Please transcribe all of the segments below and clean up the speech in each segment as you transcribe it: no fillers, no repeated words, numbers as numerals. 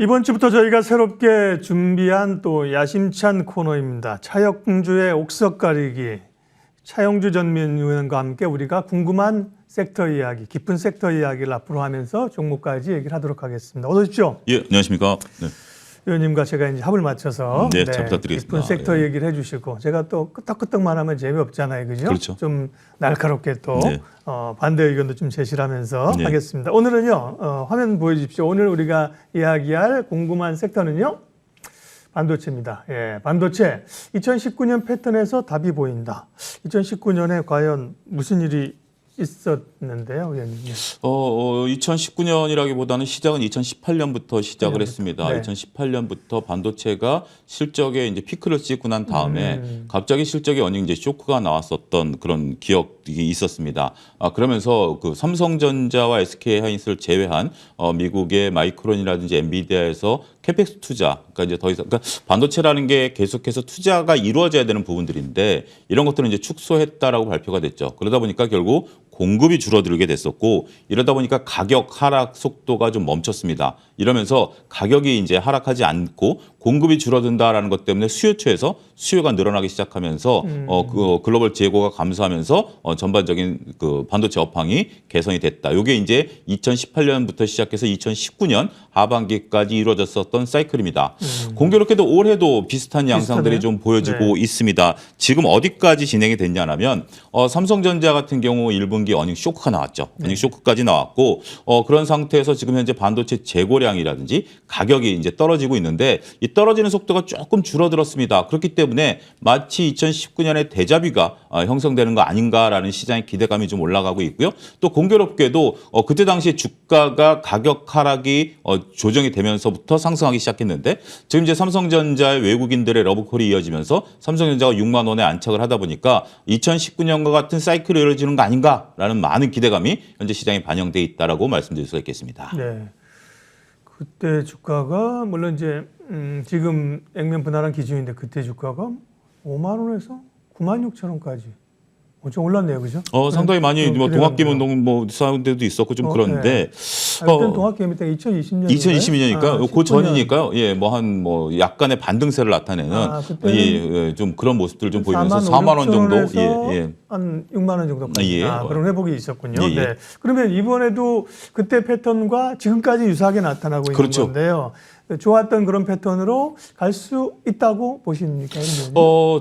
이번 주부터 저희가 새롭게 준비한 또 야심찬 코너입니다. 차영주의 옥석 가리기. 차영주 전 의원과 함께 우리가 궁금한 섹터 이야기, 깊은 섹터 이야기를 앞으로 하면서 종목까지 얘기를 하도록 하겠습니다. 어서 오십시오. 예, 안녕하십니까. 네. 의원님과 제가 이제 합을 맞춰서 네, 잘 부탁드리겠습니다. 깊은 섹터 예. 얘기를 해주시고 제가 또 끄떡끄떡만 하면 재미없잖아요, 그죠? 그렇죠. 좀 날카롭게 또 네. 반대 의견도 좀 제시를 하면서 네. 하겠습니다. 오늘은요, 화면 보여주십시오. 오늘 우리가 이야기할 궁금한 섹터는요, 반도체입니다. 예, 반도체 2019년 패턴에서 답이 보인다. 2019년에 과연 무슨 일이 있었는데요, 의원님? 2019년이라기보다는 시작은 2018년부터 시작을 네. 했습니다. 네. 2018년부터 반도체가 실적에 이제 피크를 찍고 난 다음에 갑자기 실적에 어닝 이제 쇼크가 나왔었던 그런 기억이 있었습니다. 그러면서 그 삼성전자와 SK하이닉스를 제외한 미국의 마이크론이라든지 엔비디아에서 캐펙스 투자, 그러니까 이제 더 이상 그러니까 반도체라는 게 계속해서 투자가 이루어져야 되는 부분들인데 이런 것들은 이제 축소했다라고 발표가 됐죠. 그러다 보니까 결국 공급이 줄어들게 됐었고 이러다 보니까 가격 하락 속도가 좀 멈췄습니다. 이러면서 가격이 이제 하락하지 않고 공급이 줄어든다라는 것 때문에 수요처에서 수요가 늘어나기 시작하면서 그 글로벌 재고가 감소하면서 전반적인 그 반도체 업황이 개선이 됐다. 이게 이제 2018년부터 시작해서 2019년 하반기까지 이루어졌었던 사이클입니다. 공교롭게도 올해도 비슷한 양상들이 좀 보여지고 네. 있습니다. 지금 어디까지 진행이 됐냐면 삼성전자 같은 경우 1분기 어닝 쇼크가 나왔죠. 어닝 쇼크까지 나왔고 그런 상태에서 지금 현재 반도체 재고량이라든지 가격이 이제 떨어지고 있는데 이 떨어지는 속도가 조금 줄어들었습니다. 그렇기 때문에 마치 2019년에 대자비가 형성되는 거 아닌가라는 시장의 기대감이 좀 올라가고 있고요. 또 공교롭게도 그때 당시에 주가가 가격 하락이 조정이 되면서부터 상승하기 시작했는데 지금 이제 삼성전자의 외국인들의 러브콜이 이어지면서 삼성전자가 6만 원에 안착을 하다 보니까 2019년과 같은 사이클이 이어지는 거 아닌가라는 많은 기대감이 현재 시장에 반영돼 있다라고 말씀드릴 수가 있겠습니다. 네. 그때 주가가 물론 이제 지금 액면 분할한 기준인데 그때 주가가 5만 원에서 9만 6천 원까지 엄청 올랐네요, 그죠? 상당히 많이 뭐 그래가지고. 동학개미운동 뭐 사운데도 있었고 좀 그런데 일단 동학개미 때 2020년 2022년이니까 그 전이니까요. 예, 뭐 약간의 반등세를 나타내는 예, 좀 그런 모습들을 좀 보이면서 4만 원 정도 예. 한 6만 원 정도까지 그런 회복이 있었군요. 예. 네. 그러면 이번에도 그때 패턴과 지금까지 유사하게 나타나고 있는 그렇죠. 건데요. 좋았던 그런 패턴으로 갈 수 있다고 보십니까?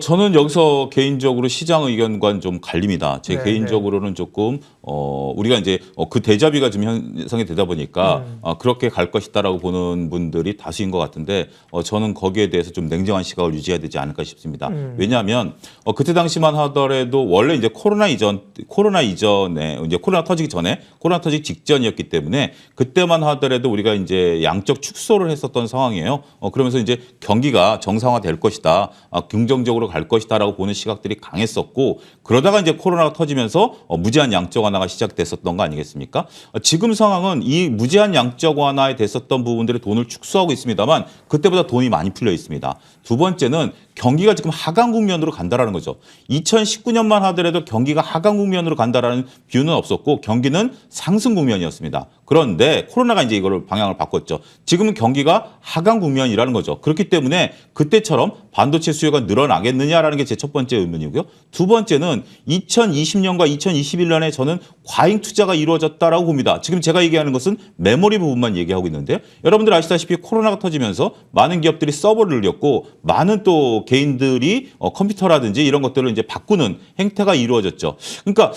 저는 여기서 개인적으로 시장 의견과는 좀 갈립니다. 제 개인적으로는 조금 우리가 이제 그 대자비가 좀 형성이 되다 보니까 그렇게 갈 것이다라고 보는 분들이 다수인 것 같은데 저는 거기에 대해서 좀 냉정한 시각을 유지해야 되지 않을까 싶습니다. 왜냐하면 그때 당시만 하더라도 원래 이제 코로나 이전에 이제 코로나 터지기 전에 코로나 터지기 직전이었기 때문에 그때만 하더라도 우리가 이제 양적 축소를 했었던 상황이에요. 그러면서 이제 경기가 정상화될 것이다, 긍정적으로 갈 것이다라고 보는 시각들이 강했었고 그러다가 이제 코로나가 터지면서 무제한 양적 완화가 시작됐었던 거 아니겠습니까? 지금 상황은 이 무제한 양적 완화에 됐었던 부분들의 돈을 축소하고 있습니다만 그때보다 돈이 많이 풀려 있습니다. 두 번째는 경기가 지금 하강 국면으로 간다라는 거죠. 2019년만 하더라도 경기가 하강 국면으로 간다라는 뷰는 없었고 경기는 상승 국면이었습니다. 그런데 코로나가 이제 이거를 방향을 바꿨죠. 지금은 경기가 하강 국면이라는 거죠. 그렇기 때문에 그때처럼 반도체 수요가 늘어나겠느냐라는 게 제 첫 번째 의문이고요. 두 번째는 2020년과 2021년에 저는 과잉 투자가 이루어졌다라고 봅니다. 지금 제가 얘기하는 것은 메모리 부분만 얘기하고 있는데요. 여러분들 아시다시피 코로나가 터지면서 많은 기업들이 서버를 늘렸고 많은 또 개인들이 컴퓨터라든지 이런 것들을 이제 바꾸는 행태가 이루어졌죠. 그러니까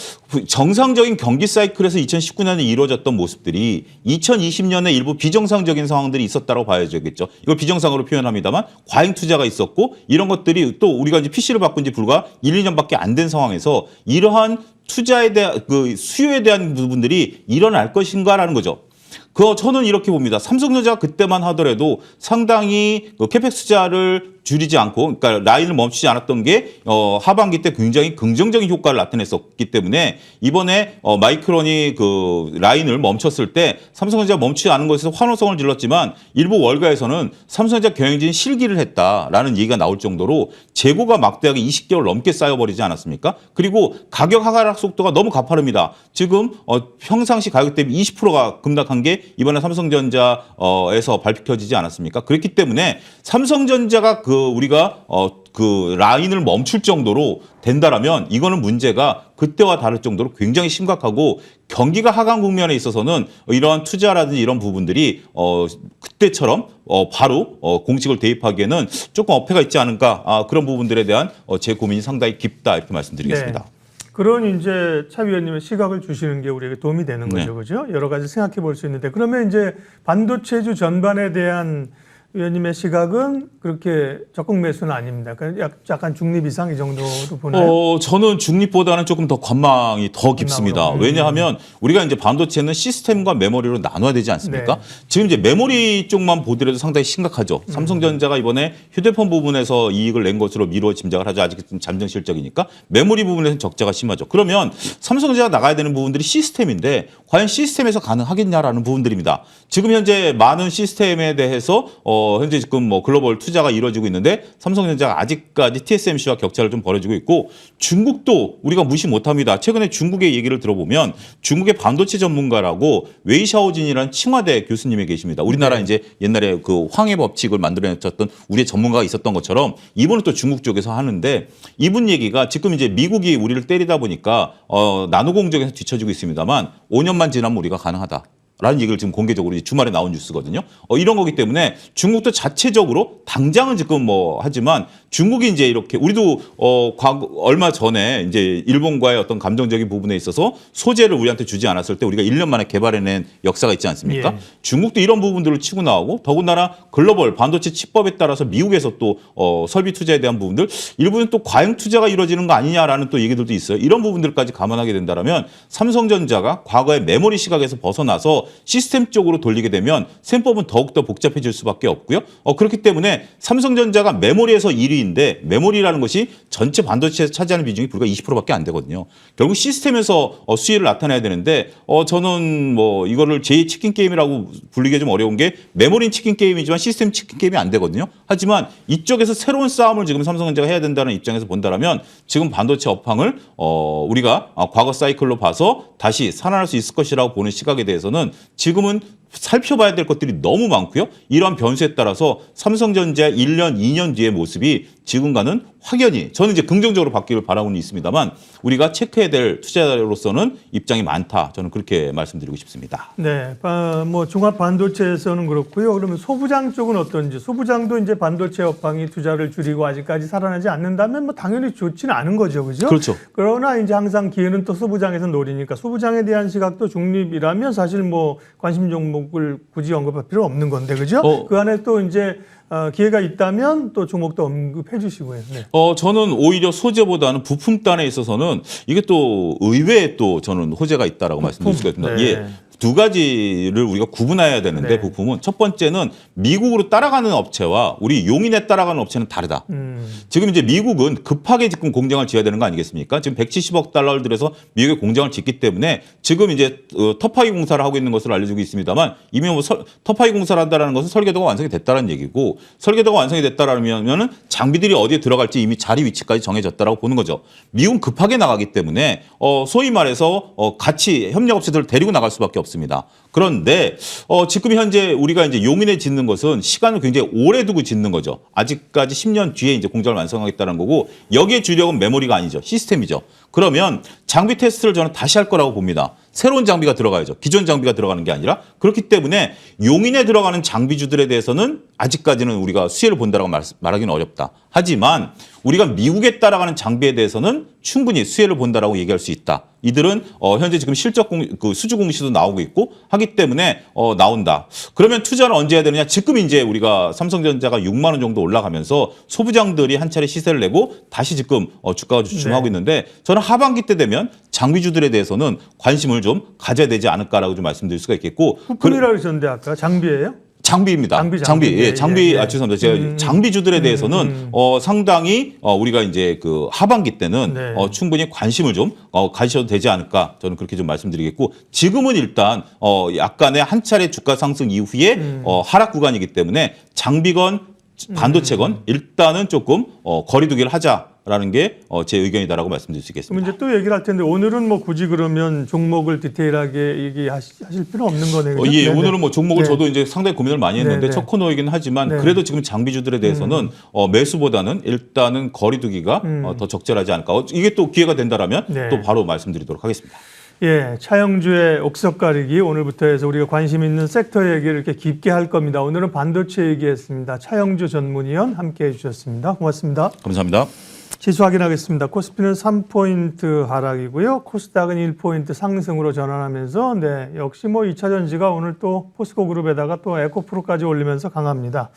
정상적인 경기 사이클에서 2019년에 이루어졌던 모습들이 2020년에 일부 비정상적인 상황들이 있었다고 봐야겠죠. 이걸 비정상으로 표현합니다만 과잉 투자가 있었고 이런 것들이 또 우리가 이제 PC를 바꾼 지 불과 1, 2년밖에 안 된 상황에서 이러한 투자에 대한 그 수요에 대한 부분들이 일어날 것인가라는 거죠. 저는 이렇게 봅니다. 삼성전자가 그때만 하더라도 상당히 그 캐펙스 투자를 줄이지 않고, 그러니까 라인을 멈추지 않았던 게 하반기 때 굉장히 긍정적인 효과를 나타냈었기 때문에 이번에 마이크론이 그 라인을 멈췄을 때 삼성전자가 멈추지 않은 것에서 환호성을 질렀지만 일부 월가에서는 삼성전자 경영진이 실기를 했다라는 얘기가 나올 정도로 재고가 막대하게 20개월 넘게 쌓여버리지 않았습니까? 그리고 가격 하락 속도가 너무 가파릅니다. 지금 평상시 가격 대비 20%가 급락한 게 이번에 삼성전자에서 밝혀지지 않았습니까? 그렇기 때문에 삼성전자가 우리가 그 라인을 멈출 정도로 된다라면 이거는 문제가 그때와 다를 정도로 굉장히 심각하고 경기가 하강 국면에 있어서는 이러한 투자라든지 이런 부분들이 그때처럼 바로 공식을 대입하기에는 조금 어폐가 있지 않을까 그런 부분들에 대한 제 고민이 상당히 깊다 이렇게 말씀드리겠습니다. 네. 그런 이제 차 위원님의 시각을 주시는 게 우리에게 도움이 되는 거죠, 네. 그죠? 여러 가지 생각해 볼 수 있는데 그러면 이제 반도체주 전반에 대한 위원님의 시각은 그렇게 적극 매수는 아닙니다. 그러니까 약간 중립 이상 이 정도로 보나요? 저는 중립보다는 조금 더 관망이 더 깊습니다. 왜냐하면 우리가 이제 반도체는 시스템과 메모리로 나눠야 되지 않습니까? 네. 지금 이제 메모리 쪽만 보더라도 상당히 심각하죠. 삼성전자가 이번에 휴대폰 부분에서 이익을 낸 것으로 미루어 짐작을 하죠. 아직 좀 잠정 실적이니까 메모리 부분에서는 적자가 심하죠. 그러면 삼성전자가 나가야 되는 부분들이 시스템인데 과연 시스템에서 가능하겠냐라는 부분들입니다. 지금 현재 많은 시스템에 대해서 현재 지금 뭐 글로벌 투자가 이루어지고 있는데 삼성전자가 아직까지 TSMC와 격차를 좀 벌어지고 있고 중국도 우리가 무시 못합니다. 최근에 중국의 얘기를 들어보면 중국의 반도체 전문가라고 웨이샤오진이라는 칭화대 교수님이 계십니다. 우리나라 이제 옛날에 그 황해 법칙을 만들어냈었던 우리의 전문가가 있었던 것처럼 이분은 또 중국 쪽에서 하는데 이분 얘기가 지금 이제 미국이 우리를 때리다 보니까 나노 공정에서 뒤처지고 있습니다만 5년만 지나면 우리가 가능하다. 라는 얘기를 지금 공개적으로 주말에 나온 뉴스거든요. 이런 거기 때문에 중국도 자체적으로 당장은 지금 뭐 하지만 중국이 이제 이렇게 우리도 얼마 전에 이제 일본과의 어떤 감정적인 부분에 있어서 소재를 우리한테 주지 않았을 때 우리가 1년 만에 개발해낸 역사가 있지 않습니까? 예. 중국도 이런 부분들을 치고 나오고 더군다나 글로벌 반도체 칩법에 따라서 미국에서 또 설비 투자에 대한 부분들 일부는 또 과잉 투자가 이루어지는 거 아니냐라는 또 얘기들도 있어요. 이런 부분들까지 감안하게 된다면 삼성전자가 과거의 메모리 시각에서 벗어나서 시스템 쪽으로 돌리게 되면 셈법은 더욱더 복잡해질 수밖에 없고요. 그렇기 때문에 삼성전자가 메모리에서 1위인데 메모리라는 것이 전체 반도체에서 차지하는 비중이 불과 20%밖에 안 되거든요. 결국 시스템에서 수혜를 나타내야 되는데 저는 뭐 이거를 제2 치킨 게임이라고 불리기 좀 어려운 게 메모리는 치킨 게임이지만 시스템 치킨 게임이 안 되거든요. 하지만 이쪽에서 새로운 싸움을 지금 삼성전자가 해야 된다는 입장에서 본다면 지금 반도체 업황을 우리가 과거 사이클로 봐서 다시 살아날 수 있을 것이라고 보는 시각에 대해서는 지금은 살펴봐야 될 것들이 너무 많고요. 이러한 변수에 따라서 삼성전자의 1년, 2년 뒤의 모습이 지금과는 확연히 저는 이제 긍정적으로 바뀌길 바라고는 있습니다만 우리가 체크해야 될 투자자로서는 입장이 많다. 저는 그렇게 말씀드리고 싶습니다. 네, 뭐 종합 반도체에서는 그렇고요. 그러면 소부장 쪽은 어떤지? 소부장도 이제 반도체 업황이 투자를 줄이고 아직까지 살아나지 않는다면 뭐 당연히 좋지는 않은 거죠, 그죠? 그렇죠. 그러나 이제 항상 기회는 또 소부장에서 노리니까 소부장에 대한 시각도 중립이라면 사실 뭐 관심 종목을 굳이 언급할 필요 없는 건데, 그죠? 그 안에 또 이제 기회가 있다면 또 종목도 언급해 주시고요. 네. 저는 오히려 소재보다는 부품단에 있어서는 이게 또 의외에 또 저는 호재가 있다라고 말씀드릴 수가 있습니다. 네. 예. 두 가지를 우리가 구분해야 되는데 네. 부품은 첫 번째는 미국으로 따라가는 업체와 우리 용인에 따라가는 업체는 다르다. 지금 이제 미국은 급하게 지금 공장을 지어야 되는 거 아니겠습니까? 지금 170억 달러를 들여서 미국에 공장을 짓기 때문에 지금 이제 터파이 공사를 하고 있는 것으로 알려지고 있습니다만 이미 뭐 터파이 공사를 한다는 것은 설계도가 완성이 됐다는 얘기고 설계도가 완성이 됐다라면은 장비들이 어디에 들어갈지 이미 자리 위치까지 정해졌다라고 보는 거죠. 미국은 급하게 나가기 때문에 소위 말해서 같이 협력업체들을 데리고 나갈 수밖에 없습니다. 그런데 지금 현재 우리가 이제 용인에 짓는 것은 시간을 굉장히 오래 두고 짓는 거죠. 아직까지 10년 뒤에 이제 공장을 완성하겠다는 거고 여기에 주력은 메모리가 아니죠. 시스템이죠. 그러면 장비 테스트를 저는 다시 할 거라고 봅니다. 새로운 장비가 들어가야죠. 기존 장비가 들어가는 게 아니라. 그렇기 때문에 용인에 들어가는 장비주들에 대해서는 아직까지는 우리가 수혜를 본다라고 말하기는 어렵다. 하지만 우리가 미국에 따라가는 장비에 대해서는 충분히 수혜를 본다라고 얘기할 수 있다. 이들은 현재 지금 실적 수주 공시도 나오고 있고 하기 때문에 나온다. 그러면 투자를 언제 해야 되느냐? 지금 이제 우리가 삼성전자가 6만 원 정도 올라가면서 소부장들이 한 차례 시세를 내고 다시 지금 주가가 주춤하고 네. 있는데 저는 하반기 때 되면 장비주들에 대해서는 관심을 좀 가져야 되지 않을까라고 좀 말씀드릴 수가 있겠고 부품이라고 하셨는데 아까 장비예요? 장비입니다. 장비. 죄송합니다. 제가 장비주들에 대해서는 상당히 우리가 이제 그 하반기 때는 네. 충분히 관심을 좀 가지셔도 되지 않을까 저는 그렇게 좀 말씀드리겠고 지금은 일단 약간의 한 차례 주가 상승 이후에 하락 구간이기 때문에 장비건 반도체건 일단은 조금 거리두기를 하자라는 게 제 의견이다라고 말씀드릴 수 그럼 있겠습니다. 이제 또 얘기를 할 텐데 오늘은 뭐 굳이 그러면 종목을 디테일하게 얘기하실 필요 없는 거네요. 그죠? 예, 네네. 오늘은 뭐 종목을 네. 저도 이제 상당히 고민을 많이 했는데 네, 네. 첫 코너이긴 하지만 네. 그래도 지금 장비주들에 대해서는 매수보다는 일단은 거리두기가 더 적절하지 않을까. 이게 또 기회가 된다라면 네. 또 바로 말씀드리도록 하겠습니다. 예, 차영주의 옥석 가리기 오늘부터 해서 우리가 관심 있는 섹터 얘기를 이렇게 깊게 할 겁니다. 오늘은 반도체 얘기했습니다. 차영주 전문위원 함께해 주셨습니다. 고맙습니다. 감사합니다. 지수 확인하겠습니다. 코스피는 3포인트 하락이고요. 코스닥은 1포인트 상승으로 전환하면서 네, 역시 뭐 2차 전지가 오늘 또 포스코 그룹에다가 또 에코프로까지 올리면서 강합니다.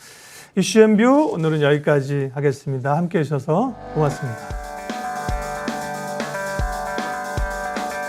이슈앤뷰 오늘은 여기까지 하겠습니다. 함께해 주셔서 고맙습니다.